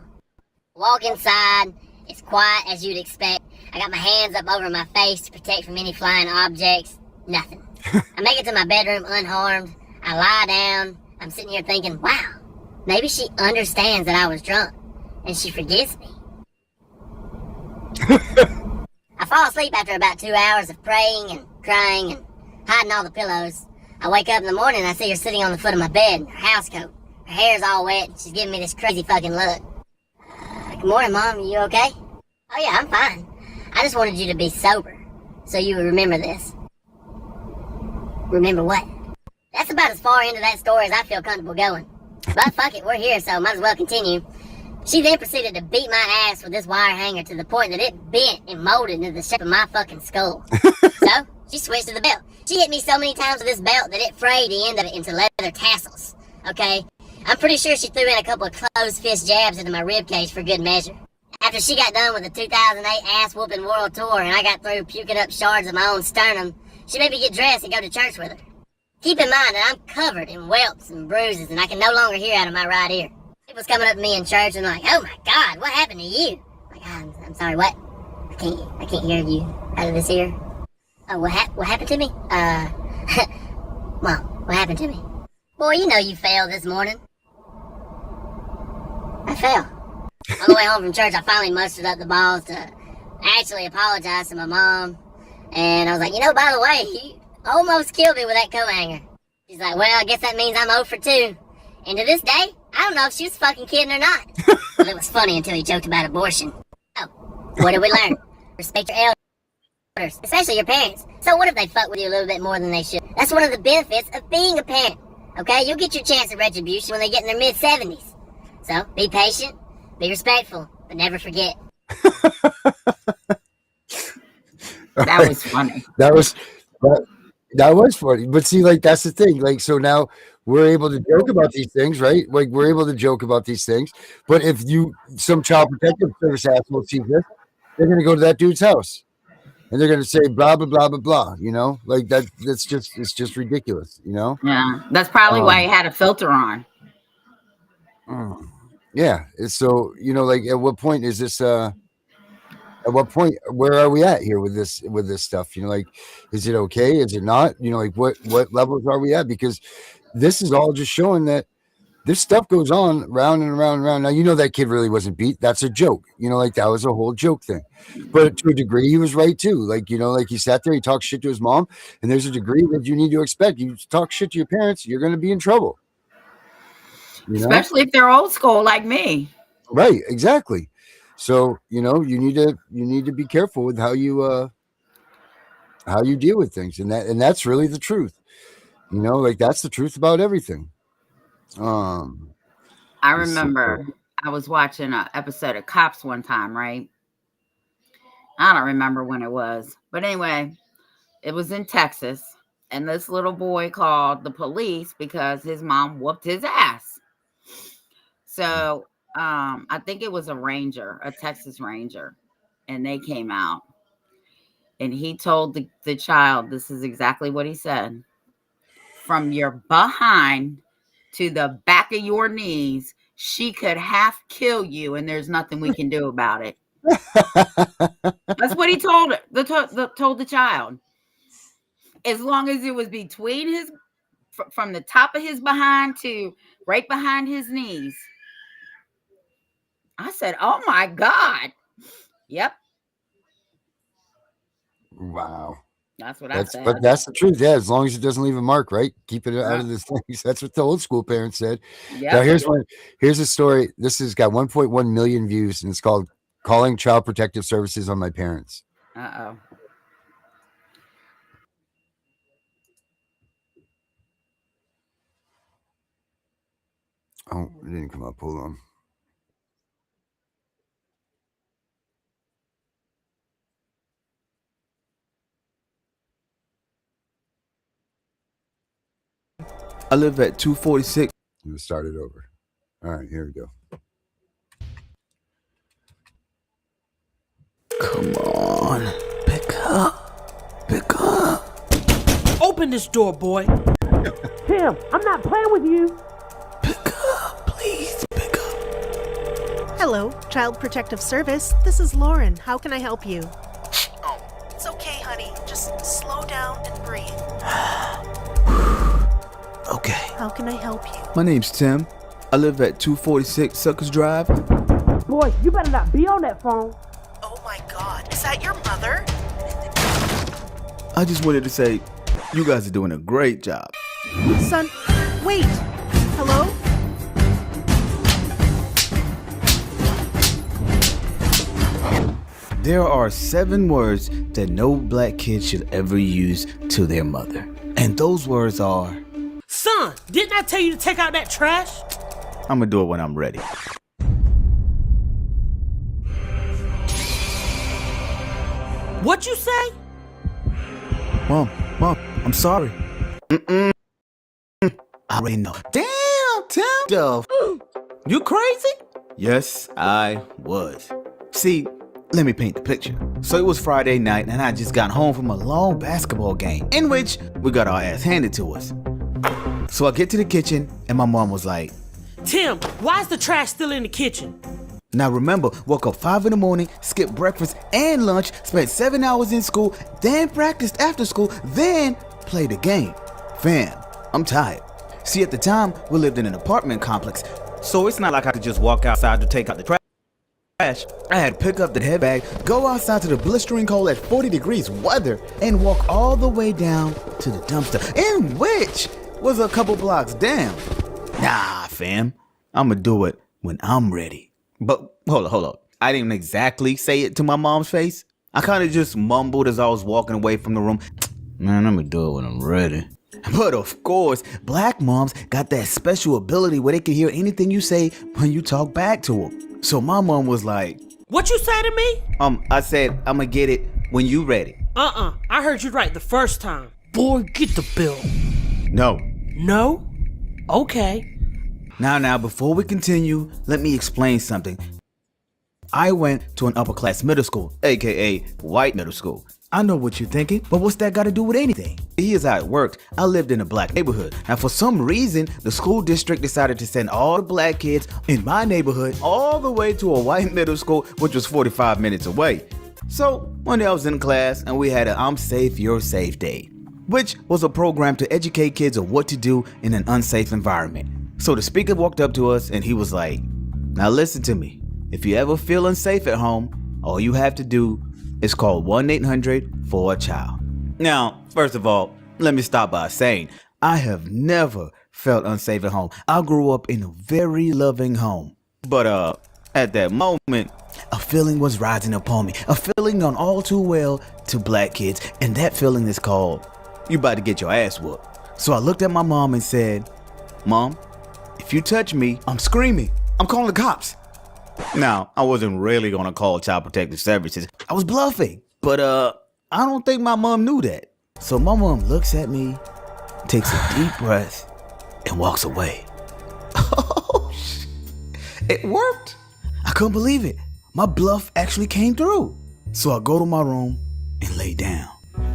Walk inside. It's quiet as you'd expect. I got my hands up over my face to protect from any flying objects. Nothing. I make it to my bedroom unharmed. I lie down. I'm sitting here thinking, wow, maybe she understands that I was drunk and she forgives me. I fall asleep after about 2 hours of praying and crying and hiding all the pillows. I wake up in the morning and I see her sitting on the foot of my bed in her house coat. Her hair's all wet and she's giving me this crazy fucking look. Good morning, Mom. You okay? Oh yeah, I'm fine. I just wanted you to be sober, so you would remember this. Remember what? That's about as far into that story as I feel comfortable going. But fuck it, we're here, so might as well continue. She then proceeded to beat my ass with this wire hanger to the point that it bent and molded into the shape of my fucking skull. So, she switched to the belt. She hit me so many times with this belt that it frayed the end of it into leather tassels. Okay? I'm pretty sure she threw in a couple of closed fist jabs into my ribcage for good measure. After she got done with the 2008 ass-whooping world tour and I got through puking up shards of my own sternum, she made me get dressed and go to church with her. Keep in mind that I'm covered in whelps and bruises and I can no longer hear out of my right ear. People's coming up to me in church and like, oh my God, what happened to you? Like, I'm sorry, what? I can't hear you out of this ear. Oh, what happened to me? Mom, what happened to me? Boy, you know you failed this morning. I fell. On the way home from church, I finally mustered up the balls to actually apologize to my mom. And I was like, you know, by the way, you almost killed me with that coat hanger. She's like, well, I guess that means I'm 0 for 2. And to this day, I don't know if she was fucking kidding or not. Well, it was funny until he joked about abortion. Oh, what did we learn? Respect your elders, especially your parents. So what if they fuck with you a little bit more than they should? That's one of the benefits of being a parent. Okay, you'll get your chance at retribution when they get in their mid-70s. So, be patient, be respectful, but never forget. That was funny. That was funny. But see, like, that's the thing. Like, so now we're able to joke about these things, right? Like, we're able to joke about these things. But if some child protective service asshole sees this, they're going to go to that dude's house and they're going to say blah, blah, blah, blah, blah, you know, like it's just ridiculous, you know? Yeah. That's probably why he had a filter on. Yeah. So, you know, like at what point is this, at what point, where are we at here with this stuff? You know, like, is it okay? Is it not? You know, like what levels are we at? Because this is all just showing that this stuff goes on round and around and around. Now, you know, that kid really wasn't beat. That's a joke. You know, like that was a whole joke thing. But to a degree, he was right too. Like, you know, like he sat there, he talked shit to his mom, and there's a degree that you need to expect. You talk shit to your parents, you're going to be in trouble. You know? Especially if they're old school like me. Right, exactly. So, you know, you need to be careful with how you deal with things, and that's really the truth. You know, like that's the truth about everything. I remember I was watching an episode of Cops one time, right? I don't remember when it was, but anyway, it was in Texas, and this little boy called the police because his mom whooped his ass. So I think it was a Texas Ranger, and they came out, and he told the child, this is exactly what he said: from your behind to the back of your knees, she could half kill you, and there's nothing we can do about it. That's what he told her. Told the child. As long as it was between from the top of his behind to right behind his knees. I said, "Oh my God!" Yep. Wow. That's what I said. But that's the truth. Yeah, as long as it doesn't leave a mark, right? Keep it out of the things. That's what the old school parents said. Yep. Now here's a story. This has got 1.1 million views, and it's called "Calling Child Protective Services on My Parents." Uh-oh. Oh, it didn't come up. Hold on. I live at 246. Let's start it over. All right, here we go. Come on. Pick up. Open this door, boy. Tim, I'm not playing with you. Please. Hello, Child Protective Service. This is Lauren. How can I help you? Oh. It's okay, honey. Just slow down and breathe. Okay. How can I help you? My name's Tim. I live at 246 Suckers Drive. Boy, you better not be on that phone. Oh my God, is that your mother? I just wanted to say, you guys are doing a great job. Son, wait. Hello? There are 7 words that no black kid should ever use to their mother. And those words are... Son, didn't I tell you to take out that trash? I'm gonna do it when I'm ready. What you say? Mom, I'm sorry. I already know. Damn, Tim. You crazy? Yes, I was. See, let me paint the picture. So it was Friday night and I just got home from a long basketball game in which we got our ass handed to us. So I get to the kitchen and my mom was like, Tim, why is the trash still in the kitchen? now remember, woke up 5 in the morning, skipped breakfast and lunch, spent 7 hours in school, then practiced after school, then played a game. Fam, I'm tired. See, at the time, we lived in an apartment complex, so it's not like I could just walk outside to take out the trash. I had to pick up the head bag, go outside to the blistering cold at 40 degrees weather, and walk all the way down to the dumpster, in which was a couple blocks down. Nah, fam, I'ma do it when I'm ready. But hold up. I didn't exactly say it to my mom's face. I kind of just mumbled as I was walking away from the room. Man, I'ma do it when I'm ready. But of course, black moms got that special ability where they can hear anything you say when you talk back to them. So my mom was like, what you say to me? I said, I'ma get it when you ready. I heard you right the first time. Boy, get the bill. No. No? Okay. Now, before we continue, let me explain something. I went to an upper class middle school, aka white middle school. I know what you're thinking, but what's that got to do with anything? Here's how it worked. I lived in a black neighborhood. Now, for some reason, the school district decided to send all the black kids in my neighborhood all the way to a white middle school, which was 45 minutes away. So, one day I was in class and we had an I'm Safe, You're Safe day, which was a program to educate kids on what to do in an unsafe environment. So the speaker walked up to us and he was like, now listen to me. If you ever feel unsafe at home, all you have to do is call 1-800-4-CHILD. Now, first of all, let me start by saying, I have never felt unsafe at home. I grew up in a very loving home. But at that moment, a feeling was rising upon me. A feeling known all too well to black kids. And that feeling is called, you about to get your ass whooped. So I looked at my mom and said, Mom, if you touch me, I'm screaming. I'm calling the cops. Now, I wasn't really gonna call Child Protective Services. I was bluffing. But I don't think my mom knew that. So my mom looks at me, takes a deep breath, and walks away. Oh, it worked. I couldn't believe it. My bluff actually came through. So I go to my room and lay down.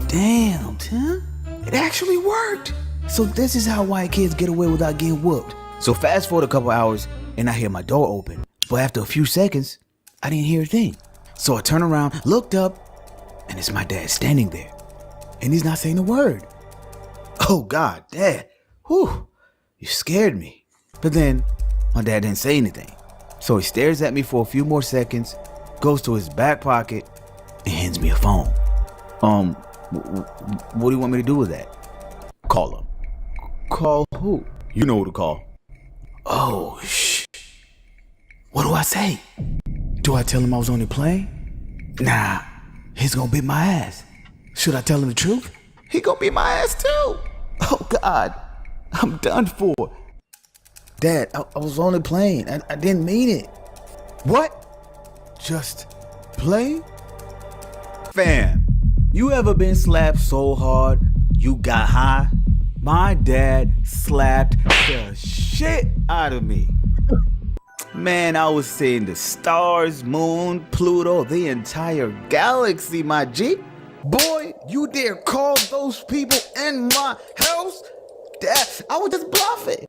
Damn, Tim, it actually worked. So this is how white kids get away without getting whooped. So fast forward a couple hours and I hear my door open. But after a few seconds, I didn't hear a thing. So I turned around, looked up, and it's my dad standing there. And he's not saying a word. Oh God, Dad, whew, you scared me. But then my dad didn't say anything. So he stares at me for a few more seconds, goes to his back pocket, and hands me a phone. What do you want me to do with that? Call him. Call who? You know who to call. Oh, shh. What do I say? Do I tell him I was on the plane? Nah, he's gonna beat my ass. Should I tell him the truth? He gonna beat my ass too. Oh God, I'm done for. Dad, I was on the plane. I didn't mean it. What? Just play? Fam, you ever been slapped so hard you got high? My dad slapped the shit out of me. Man, I was seeing the stars, moon, Pluto, the entire galaxy, my G. Boy, you dare call those people in my house? Dad, I was just bluffing.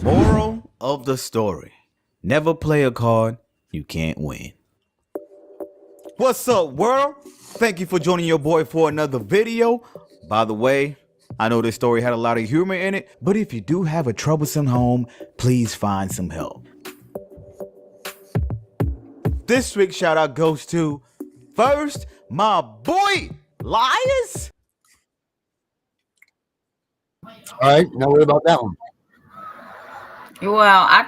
Moral of the story. Never play a card you can't win. What's up, world? Thank you for joining your boy for another video. By the way, I know this story had a lot of humor in it, but if you do have a troublesome home, please find some help. This week's shout out goes to, first, my boy, Lias. All right, now what about that one? Well, I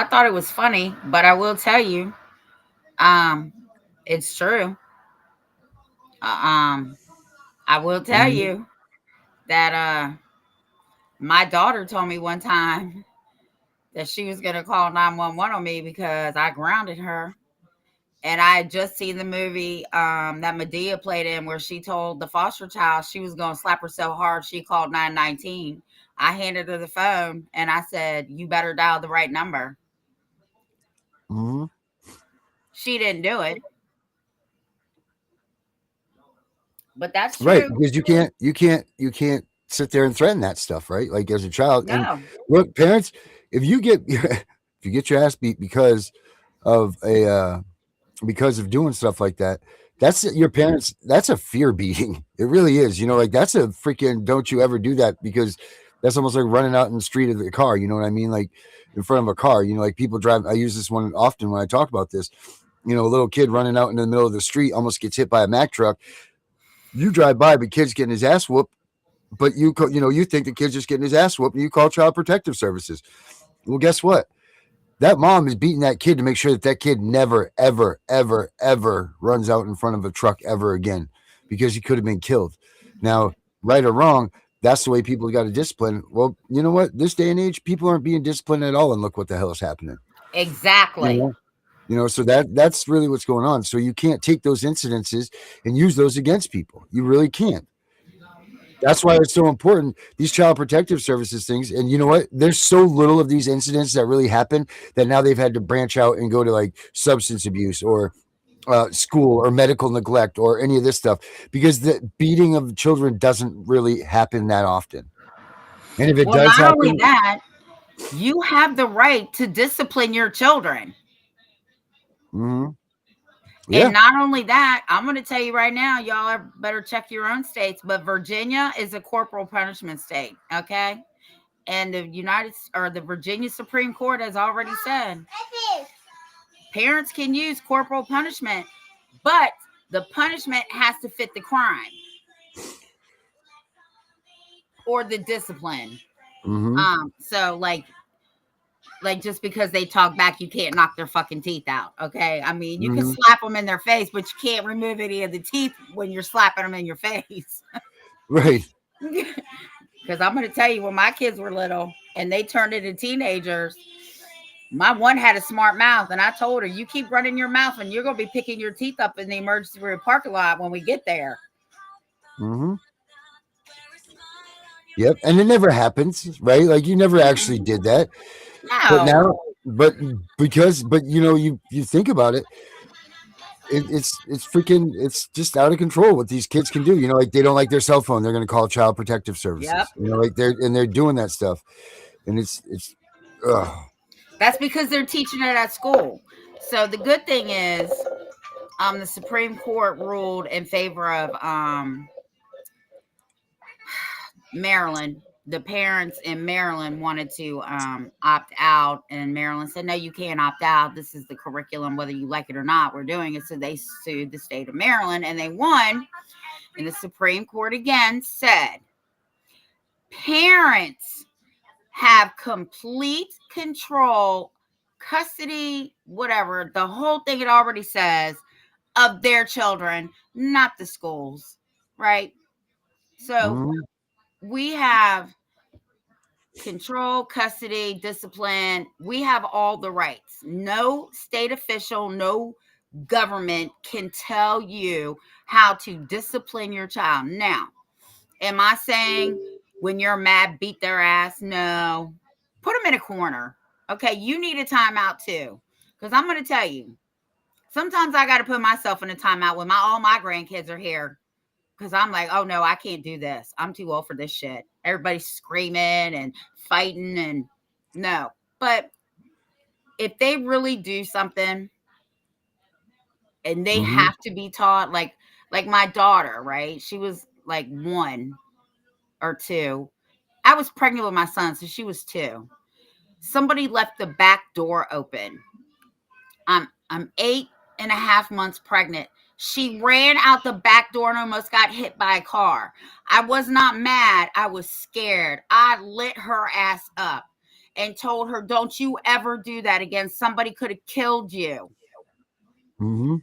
thought it was funny, but I will tell you, um, it's true. Uh, um, I will tell Mhm. you that my daughter told me one time that she was gonna call 911 on me because I grounded her. And I had just seen the movie that Medea played in where she told the foster child she was gonna slap her so hard she called 919. I handed her the phone and I said, "You better dial the right number." Mhm. She didn't do it, but that's Right, true. because you can't sit there and threaten that stuff, right? Like as a child. And No. look, parents, if you get if you get your ass beat of a because of doing stuff like that, that's your parents. That's a fear beating. It really is. You know, like that's a freaking don't you ever do that, because that's almost like running out in the street of the car. You know what I mean? Like in front of a car. You know, like people drive. I use this one often when I talk about this. You know, a little kid running out in the middle of the street almost gets hit by a Mack truck. You drive by, but kid's getting his ass whooped. But you think the kid's just getting his ass whooped, and you call Child Protective Services. Well, guess what? That mom is beating that kid to make sure that that kid never, ever, ever, ever runs out in front of a truck ever again, because he could have been killed. Now, right or wrong, that's the way people got to discipline. Well, you know what? This day and age, people aren't being disciplined at all, and look what the hell is happening. You Exactly. know, so that's really what's going on. So you can't take those incidences and use those against people. You really can't. That's why it's so important, these child protective services things. And you know what? There's so little of these incidents that really happen that now they've had to branch out and go to like substance abuse or school or medical neglect or any of this stuff, because the beating of children doesn't really happen that often. And if it Well, does not only happen, that, you have the right to discipline your children. mhm, And yeah, not only that, I'm going to tell you right now, y'all better check your own states, but Virginia is a corporal punishment state, okay? And the Virginia Supreme Court has already said parents can use corporal punishment, but the punishment has to fit the crime or the discipline. mhm, So like just because they talk back, you can't knock their fucking teeth out. Okay. I mean, you can mhm, slap them in their face, but you can't remove any of the teeth when you're slapping them in your face. right, Because I'm going to tell you, when my kids were little and they turned into teenagers, my one had a smart mouth, and I told her, "You keep running your mouth, and you're going to be picking your teeth up in the emergency room parking lot when we get there." mhm. Yep, and it never happens, right? Like you never actually did that, but No. now, but but you think about it, it's freaking, it's just out of control what these kids can do. You know, like they don't like their cell phone, they're going to call Child Protective Yep. Services. You know, like they're doing that stuff, and it's ugh. That's because they're teaching it at school. So the good thing is, the Supreme Court ruled in favor of Maryland. The parents in Maryland wanted to opt out, and Maryland said, "No, you can't opt out. This is the curriculum, whether you like it or not. We're doing it." So they sued the state of Maryland, and they won. And the Supreme Court again said parents have complete control, custody, whatever, the whole thing it already says, of their children, not the schools, right? So Mhm, we have control, custody, discipline. We have all the rights. No state official, no government can tell you how to discipline your child. Now, am I saying when you're mad, beat their ass? No. Put them in a corner. Okay, you need a timeout too. Because I'm going to tell you, sometimes I got to put myself in a timeout when all my grandkids are here. Because I'm like, oh no, I can't do this. I'm too old for this shit. Everybody's screaming and fighting, and no. But if they really do something and they mhm, have to be taught, like my daughter, right? She was like 1 or 2. I was pregnant with my son, so she was 2. Somebody left the back door open. I'm 8.5 months pregnant. She ran out the back door and almost got hit by a car. I was not mad. I was scared. I lit her ass up. and told her, don't you ever do that again. Somebody could have killed you. Mm-hmm.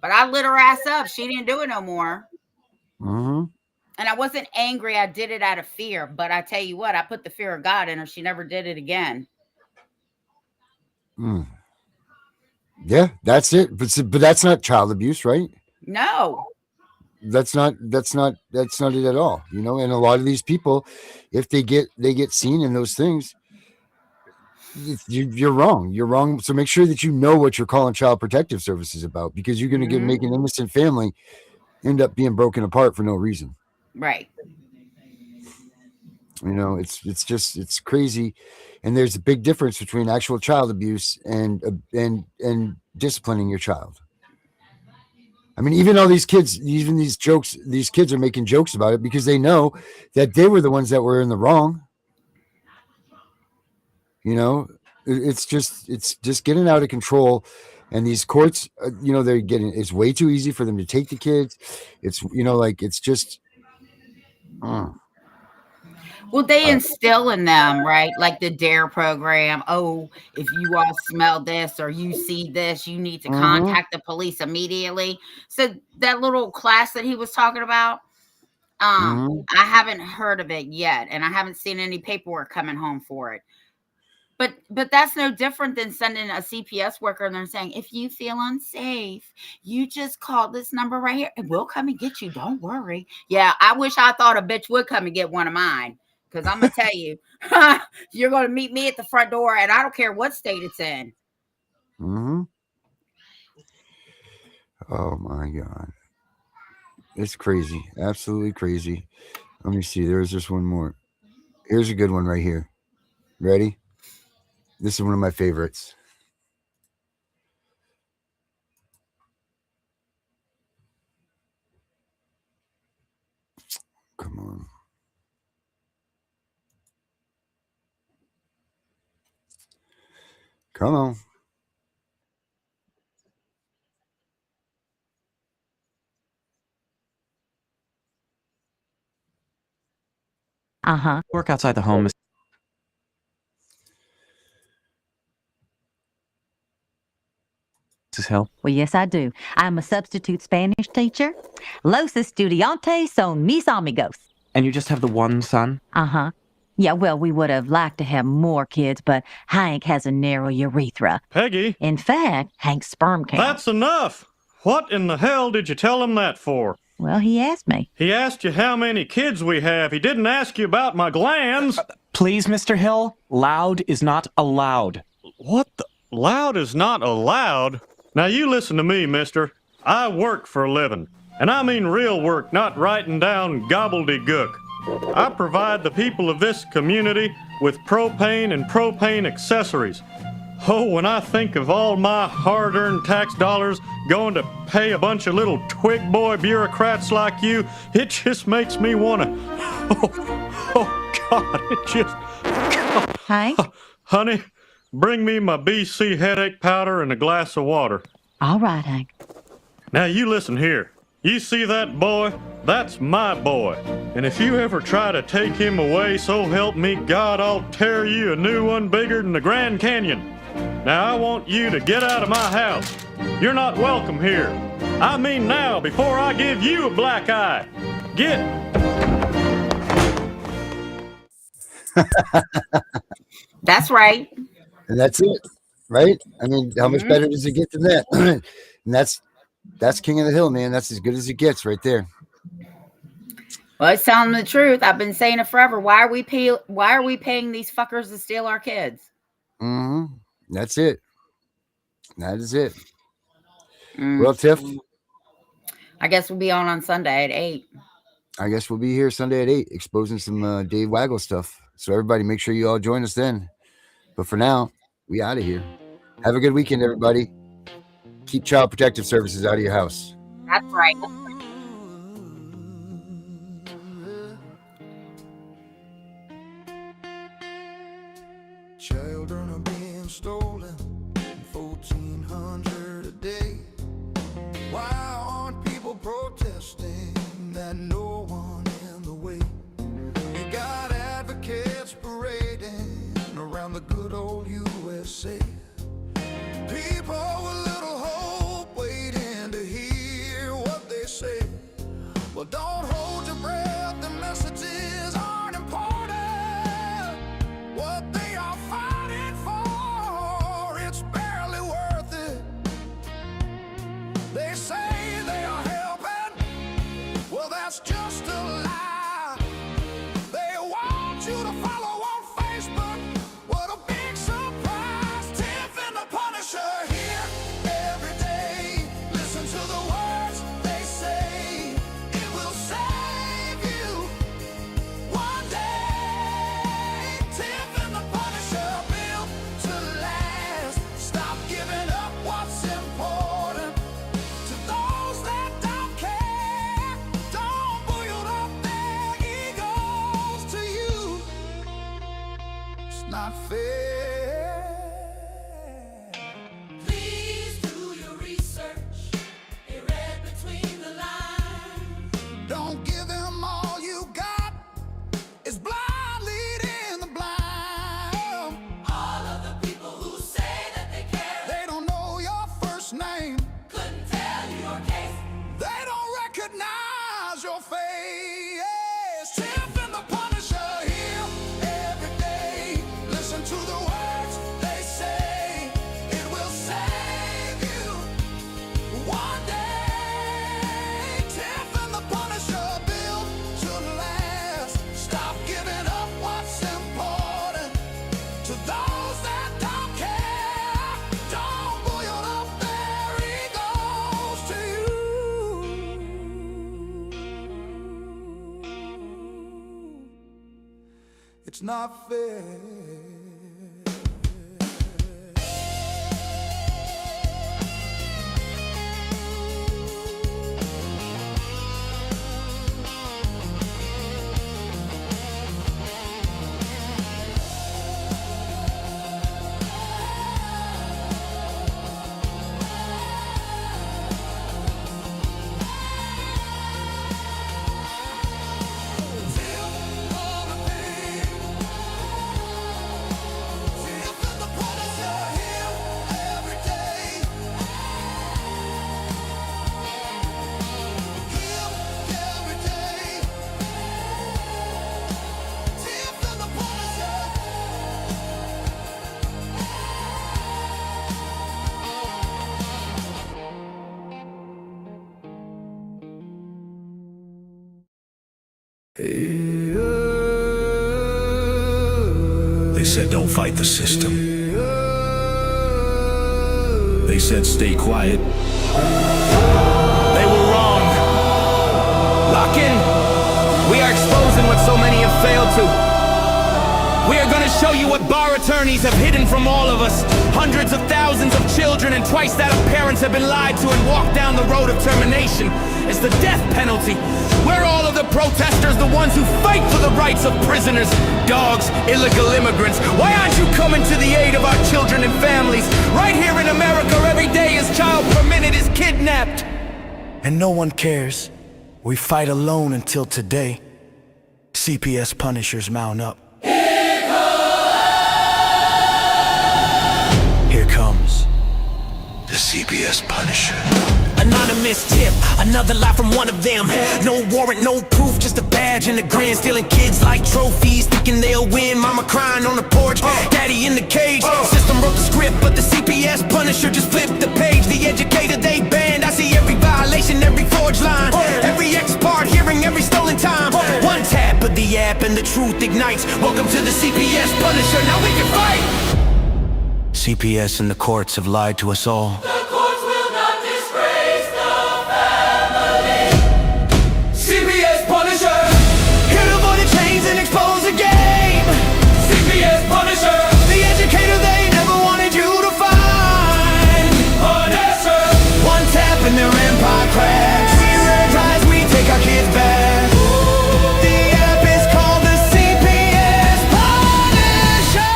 But I lit her ass up. She didn't do it no more. Mm-hmm. And I wasn't angry. I did it out of fear. But I tell you what, I put the fear of God in her. She never did it again. Mm. Yeah, that's it. But that's not child abuse, right? No. That's not it at all. You know, and a lot of these people, if they get seen in those things, you're wrong. You're wrong. So make sure that you know what you're calling Child Protective Services about, because you're going to make an innocent family end up being broken apart for no reason. Right. You know, it's crazy, and there's a big difference between actual child abuse and disciplining your child. I mean, even all these kids, even these kids are making jokes about it because they know that they were the ones that were in the wrong. You know, it's just getting out of control, and these courts, you know, it's way too easy for them to take the kids. It's, you know, like, it's just. Well, they instill in them, right? Like the DARE program. Oh, if you all smell this or you see this, you need to contact the police immediately. So that little class that he was talking about, I haven't heard of it yet, and I haven't seen any paperwork coming home for it. But that's no different than sending a CPS worker and they're saying, if you feel unsafe, you just call this number right here and we'll come and get you. Don't worry. Yeah, I wish I thought a bitch would come and get one of mine. Because I'm going to tell you, you're going to meet me at the front door, and I don't care what state it's in. Mm-hmm. Oh, my God. It's crazy. Absolutely crazy. Let me see. There's just one more. Here's a good one right here. Ready? This is one of my favorites. Come on. Come on. Work outside the home. Mrs. Hill? Well, yes, I do. I'm a substitute Spanish teacher. Los estudiantes son mis amigos. And you just have the one son? Yeah, well, we would have liked to have more kids, but Hank has a narrow urethra. Peggy? In fact, Hank's sperm count. That's enough! What in the hell did you tell him that for? Well, he asked me. He asked you how many kids we have. He didn't ask you about my glands. Please, Mr. Hill, loud is not allowed. What the? Loud is not allowed? Now you listen to me, mister. I work for a living. And I mean real work, not writing down gobbledygook. I provide the people of this community with propane and propane accessories. Oh, when I think of all my hard-earned tax dollars going to pay a bunch of little twig boy bureaucrats like you, it just makes me want to... Oh, God, it just... Hank? Honey, bring me my BC headache powder and a glass of water. All right, Hank. Now, you listen here. You see that boy? That's my boy. And if you ever try to take him away, so help me God, I'll tear you a new one bigger than the Grand Canyon. Now, I want you to get out of my house. You're not welcome here. I mean now, before I give you a black eye. Get... That's right. And that's it, right? I mean, how much better does it get than that? And that's King of the Hill, man. That's as good as it gets right there. Well, it's telling the truth. I've been saying it forever. Why are we paying these fuckers to steal our kids? That's it. That is it. Well, Tiff, I guess we'll be on Sunday at 8. I guess we'll be here Sunday at 8, exposing some Dave Waggle stuff. So everybody, make sure you all join us then. But for now, we out of here. Have a good weekend, everybody. Keep Child Protective Services out of your house. That's right. Children are being stolen, 1,400 a day. Why aren't people protesting that no one in the way? You got advocates parading around the good not fair. Please do your research. He read between the lines. Don't give him all you got. It's blind leading the blind. All of the people who say that they care, they don't know your first name. Couldn't tell you your case. They don't recognize your face. Tiff and the Punisher here every day. Listen to the words they say. It will save you one day. Tiff and the Punisher built to last. Stop giving up what's important to those that don't care. Don't boil up their egos to you. It's not fair. They said don't fight the system. They said stay quiet. They were wrong. Lock in. We are exposing what so many have failed to. We are going to show you what bar attorneys have hidden from all of us. Hundreds of thousands of children and twice that of parents have been lied to and walked down the road of termination. It's the death penalty. We're all of the protesters, the ones who fight for the rights of prisoners, dogs, illegal immigrants. Why aren't you coming to the aid of our children and families? Right here in America, every day a child per minute is kidnapped. And no one cares. We fight alone until today. CPS Punishers mount up. Here comes the CPS Punisher. Anonymous tip, another lie from one of them. No warrant, no proof, just a badge and a grin. Stealing kids like trophies, thinking they'll win. Mama crying on the porch, daddy in the cage. System wrote the script, but the CPS Punisher just flipped the page. The educator they banned, I see every violation, every forged line, every ex-part hearing, every stolen time. One tap of the app and the truth ignites. Welcome to the CPS Punisher, now we can fight. CPS and the courts have lied to us all. CPS Punisher, here to avoid the chains and expose the game. CPS Punisher, the educator they never wanted you to find. Punisher, one tap and their empire cracks. We rise, we take our kids back. The app is called the CPS Punisher.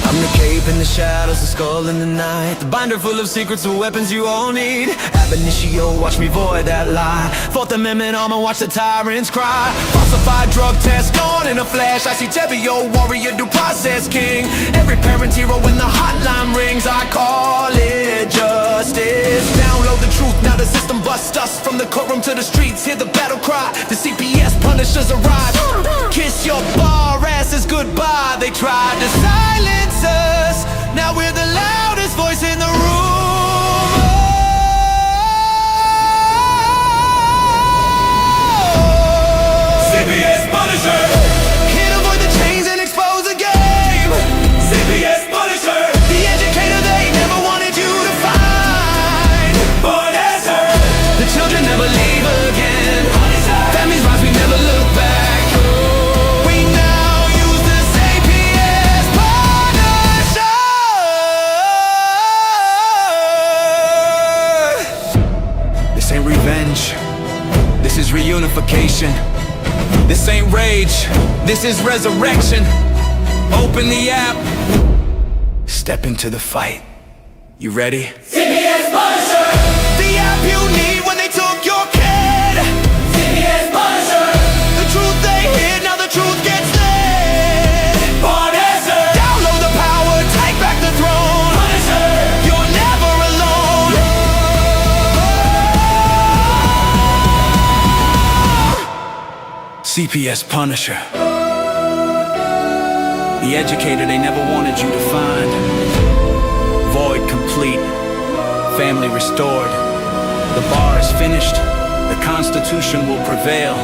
I'm the cape in the shadows, the skull in the night, the binder full of secrets and weapons you all need. Ab initio, watch me void that lie. Fourth Amendment armor, watch the tyrants cry. Falsified drug test gone in a flash. I see Tevio, warrior, due process king. Every parent hero when the hotline rings. I call it justice. Download the truth, now the system busts us. From the courtroom to the streets, hear the battle cry. The CPS Punishers arrive. Kiss your bar asses goodbye. They tried to silence us, now we're the loudest voice in the room. CPS Punisher, Here to avoid the chains and expose the game. CPS Punisher, The educator they never wanted you to find. Punisher, The children never leave again. Families rise, we never look back. We now use the CPS Punisher. This ain't revenge. This is reunification. This ain't rage. This is resurrection. Open the app. Step into the fight. You ready? CPS Punisher! The app you need when they took your kid. CPS Punisher! The truth they hid, now the truth gets lit. Punisher! Download the power, take back the throne. Punisher! You're never alone. CPS Punisher. The educator they never wanted you to find. Void complete. Family restored. The bar is finished. The Constitution will prevail.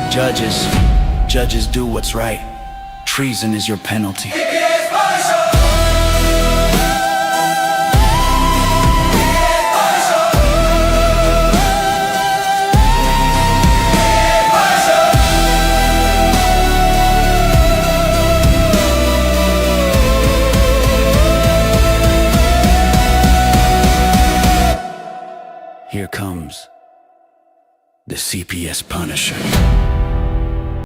Judges do what's right. Treason is your penalty. CPS Punisher! Here comes the CPS Punisher.